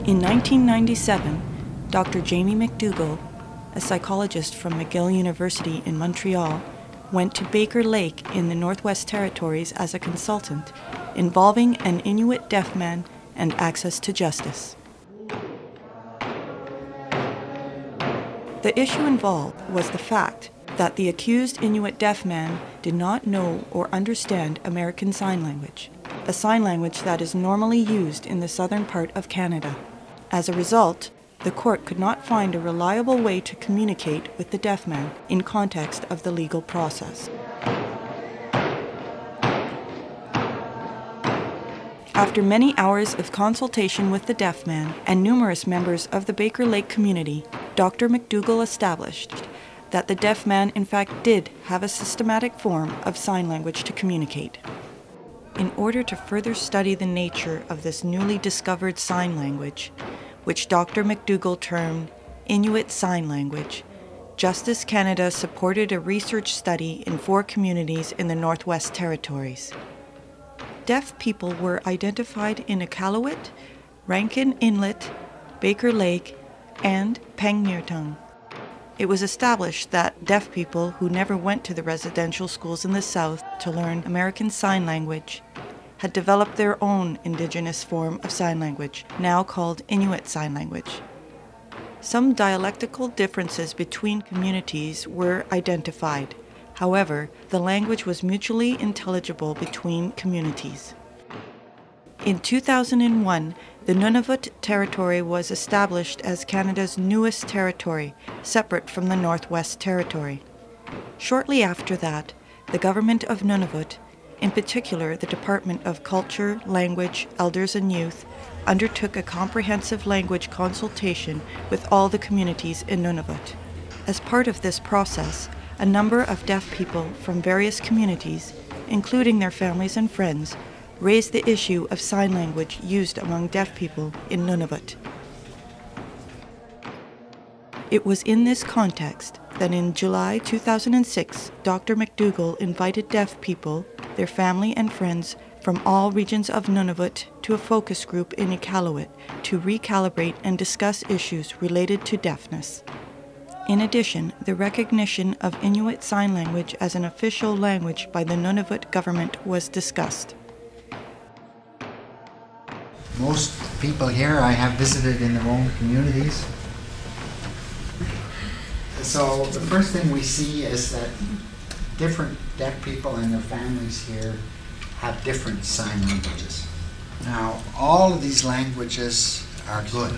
In 1997, Dr. Jamie McDougall, a psychologist from McGill University in Montreal, went to Baker Lake in the Northwest Territories as a consultant, involving an Inuit deaf man and access to justice. The issue involved was the fact that the accused Inuit deaf man did not know or understand American Sign Language, a sign language that is normally used in the southern part of Canada. As a result, the court could not find a reliable way to communicate with the deaf man in context of the legal process. After many hours of consultation with the deaf man and numerous members of the Baker Lake community, Dr. McDougall established that the deaf man in fact did have a systematic form of sign language to communicate. In order to further study the nature of this newly discovered sign language, which Dr. McDougall termed Inuit Sign Language, Justice Canada supported a research study in 4 communities in the Northwest Territories. Deaf people were identified in Iqaluit, Rankin Inlet, Baker Lake, and Pangnirtung. It was established that deaf people who never went to the residential schools in the South to learn American Sign Language had developed their own Indigenous form of sign language, now called Inuit Sign Language. Some dialectical differences between communities were identified. However, the language was mutually intelligible between communities. In 2001, the Nunavut territory was established as Canada's newest territory, separate from the Northwest Territory. Shortly after that, the government of Nunavut, in particular the Department of Culture, Language, Elders and Youth, undertook a comprehensive language consultation with all the communities in Nunavut. As part of this process, a number of deaf people from various communities, including their families and friends, raised the issue of sign language used among deaf people in Nunavut. It was in this context that in July 2006, Dr. McDougall invited deaf people, their family and friends from all regions of Nunavut to a focus group in Iqaluit to recalibrate and discuss issues related to deafness. In addition, the recognition of Inuit Sign Language as an official language by the Nunavut government was discussed. Most people here I have visited in their own communities. So the first thing we see is that different deaf people and their families here have different sign languages. Now, all of these languages are good.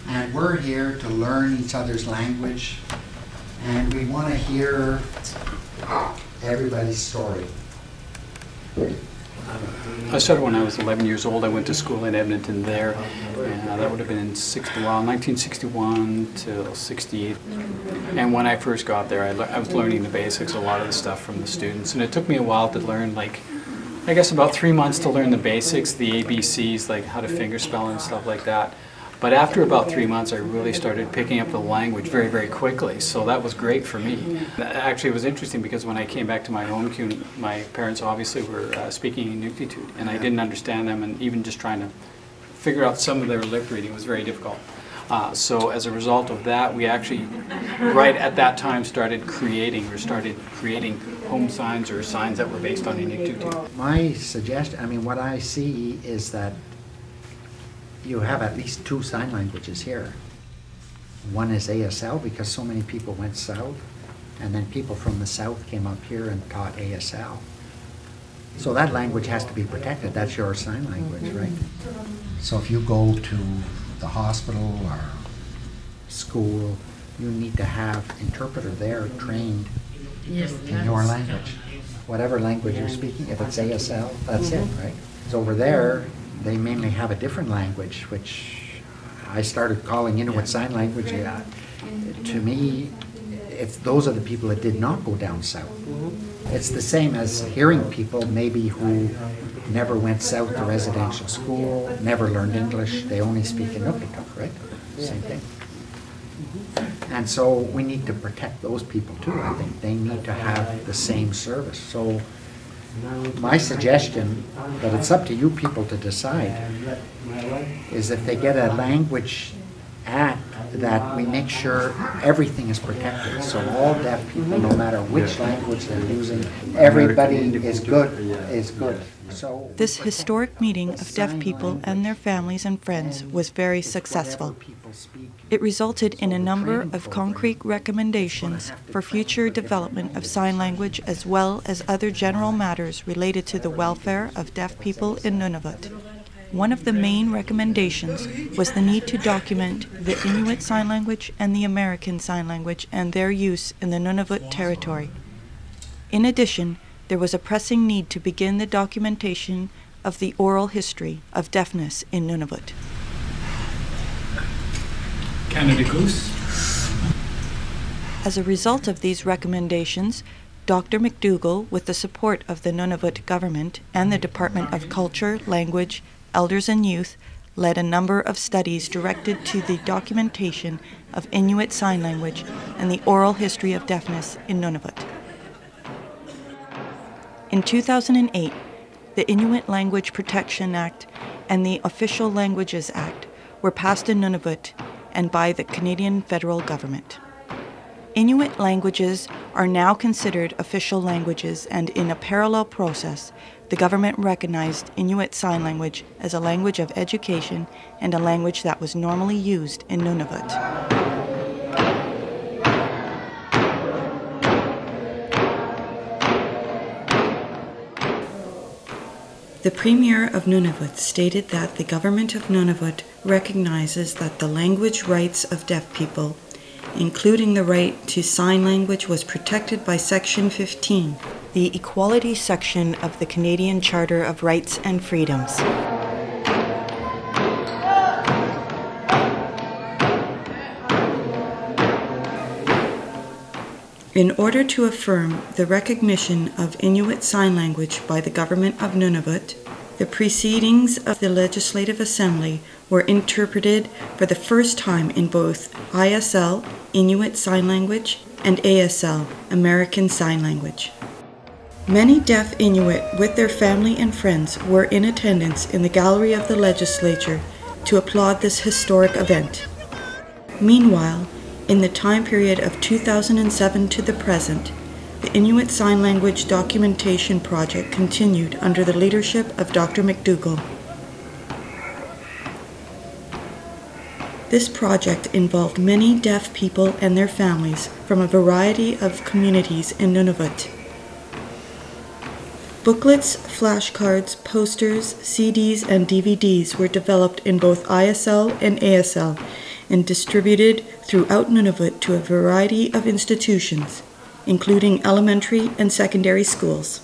And we're here to learn each other's language, and we want to hear everybody's story. I started when I was 11 years old. I went to school in Edmonton there, and that would have been in 1961 till 68. And when I first got there, I was learning the basics, a lot of the stuff from the students, and it took me a while to learn, like, I guess about 3 months to learn the basics, the ABCs, like how to fingerspell and stuff like that. But after about 3 months, I really started picking up the language very, very quickly. So that was great for me. Actually, it was interesting because when I came back to my home community, my parents obviously were speaking Inuktitut, and I didn't understand them, and even just trying to figure out some of their lip reading was very difficult. So as a result of that, we actually, right at that time, started creating home signs or signs that were based on Inuktitut. My suggestion, what I see is that you have at least 2 sign languages here. One is ASL because so many people went south, and then people from the south came up here and taught ASL. So that language has to be protected. That's your sign language, right? So if you go to the hospital or school, you need to have an interpreter there trained in your language. Whatever language you're speaking, if it's ASL, that's it, right? So over there, they mainly have a different language, which I started calling Inuit Sign Language. To me, those are the people that did not go down south. It's the same as hearing people maybe who never went south to residential school, never learned English, they only speak Inuktitut, right? Same thing. And so we need to protect those people too, I think. They need to have the same service. So my suggestion, but it's up to you people to decide, is if they get a language act that we make sure everything is protected. So all deaf people, no matter which language they're using, everybody is good. So This historic meeting of deaf people and their families and friends was very successful. It resulted in a number of concrete recommendations for future development of sign language as well as other general matters related to the welfare of deaf people in Nunavut. One of the main recommendations was the need to document the Inuit Sign Language and the American Sign Language and their use in the Nunavut territory. In addition, there was a pressing need to begin the documentation of the oral history of deafness in Nunavut. Canada Goose. As a result of these recommendations, Dr. McDougall, with the support of the Nunavut government and the Department of Culture, Language, Elders and Youth, led a number of studies directed to the documentation of Inuit Sign Language and the oral history of deafness in Nunavut. In 2008, the Inuit Language Protection Act and the Official Languages Act were passed in Nunavut and by the Canadian federal government. Inuit languages are now considered official languages, and in a parallel process, the government recognized Inuit Sign Language as a language of education and a language that was normally used in Nunavut. The Premier of Nunavut stated that the government of Nunavut recognizes that the language rights of deaf people, including the right to sign language, was protected by Section 15, the Equality section of the Canadian Charter of Rights and Freedoms. In order to affirm the recognition of Inuit Sign Language by the government of Nunavut, the proceedings of the Legislative Assembly were interpreted for the first time in both ISL, Inuit Sign Language, and ASL, American Sign Language. Many deaf Inuit with their family and friends were in attendance in the gallery of the legislature to applaud this historic event. Meanwhile, in the time period of 2007 to the present, the Inuit Sign Language documentation project continued under the leadership of Dr. McDougall. This project involved many deaf people and their families from a variety of communities in Nunavut. Booklets, flashcards, posters, CDs, and DVDs were developed in both ISL and ASL and distributed throughout Nunavut to a variety of institutions, including elementary and secondary schools.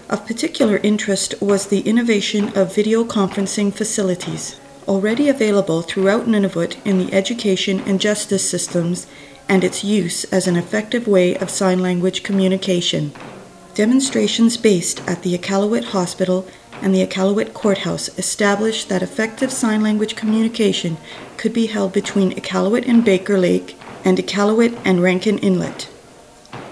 Of particular interest was the innovation of video conferencing facilities, already available throughout Nunavut in the education and justice systems, and its use as an effective way of sign language communication. Demonstrations based at the Iqaluit Hospital and the Iqaluit Courthouse established that effective sign language communication could be held between Iqaluit and Baker Lake and Iqaluit and Rankin Inlet.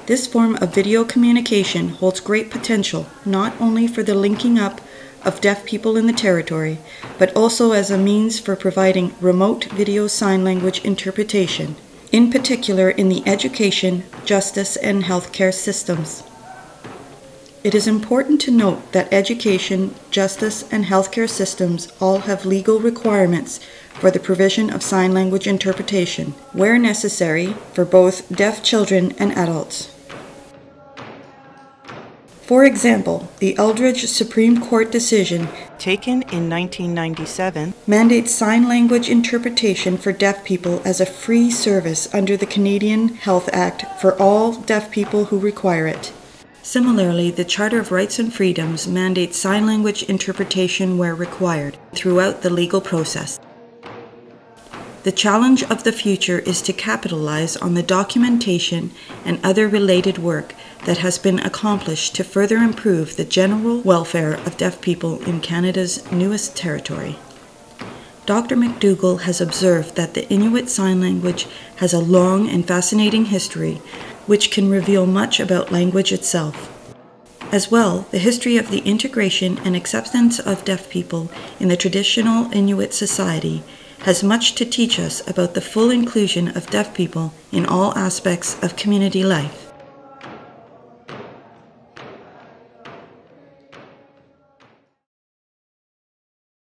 This form of video communication holds great potential not only for the linking up of deaf people in the territory, but also as a means for providing remote video sign language interpretation, in particular in the education, justice, and healthcare systems. It is important to note that education, justice, and healthcare systems all have legal requirements for the provision of sign language interpretation, where necessary, for both deaf children and adults. For example, the Eldridge Supreme Court decision, taken in 1997, mandates sign language interpretation for deaf people as a free service under the Canadian Health Act for all deaf people who require it. Similarly, the Charter of Rights and Freedoms mandates sign language interpretation where required throughout the legal process. The challenge of the future is to capitalize on the documentation and other related work that has been accomplished to further improve the general welfare of deaf people in Canada's newest territory. Dr. McDougall has observed that the Inuit Sign Language has a long and fascinating history which can reveal much about language itself. As well, the history of the integration and acceptance of deaf people in the traditional Inuit society has much to teach us about the full inclusion of deaf people in all aspects of community life.